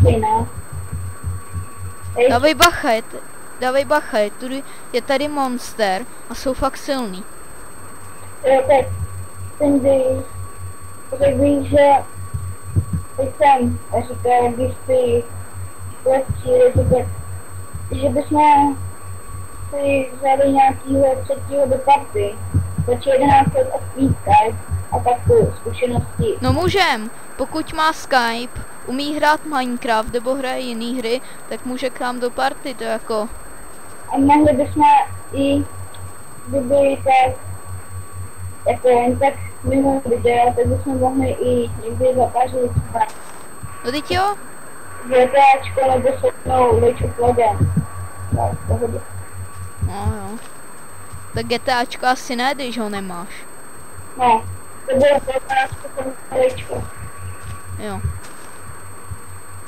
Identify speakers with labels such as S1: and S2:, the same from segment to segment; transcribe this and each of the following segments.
S1: stejná.
S2: Dávej bacha, je tady monster a jsou fakt silný.
S1: Jo, tak Cindy, řekl bych, že teď jsem říkal, když ty přijde, že bychom si vzali nějakýho třetího do party, protože 11 let a Skype a tak tu zkušenosti.
S2: No můžem, pokud má Skype, umí hrát Minecraft nebo hraje jiný hry, tak může k nám do party, to jako...
S1: A mohli bychom i, kdyby tak, jako jen tak mimo video, tak bychom mohli i někdy zapařit třeba.
S2: No teď jo?
S1: GTAčko nebo sotnou League of Legends. Tak, pohodě.
S2: No jo. Tak GTAčko asi ne, když ho nemáš.
S1: No, to bylo GTAčko, to Leaguečko.
S2: Jo.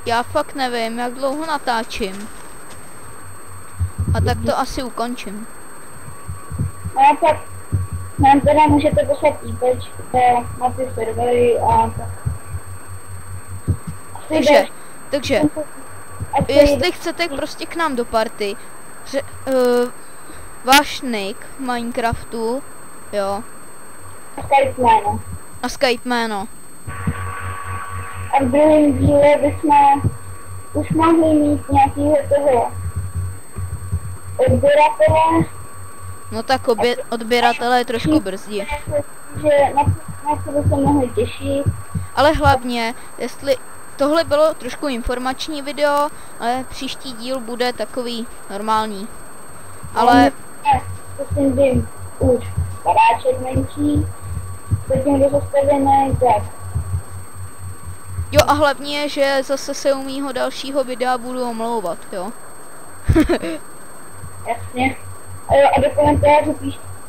S2: Já fakt nevím, jak dlouho natáčím. A tak to asi ukončím.
S1: No a tak nám teda můžete poslat e-pečka na ty servery a tak.
S2: Takže, jestli chcete prostě k nám do party, váš nick Minecraftu, jo. A Skype jméno.
S1: A v druhém díle bychom už mohli mít nějakýho toho odběratele.
S2: No tak odběratele je trošku brzdí.
S1: Že na to by se mohli těšit.
S2: Ale hlavně, jestli tohle bylo trošku informační video, ale příští díl bude takový normální. Ale...
S1: Prosím, vím, už padáček menší, zatím do zastavené, tak.
S2: Jo a hlavně, že zase se u mýho dalšího videa budu omlouvat, jo.
S1: Jasně. A jo, a do komentářů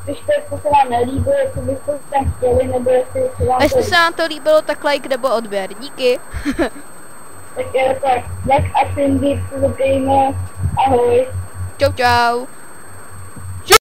S1: pište, co se vám nelíbilo, co byste tam chtěli, nebo jestli se vám
S2: a jestli se vám to líbilo, tak like nebo odběr. Díky.
S1: Tak jo, tak. Jak a Cindy, co ahoj.
S2: Čau čau.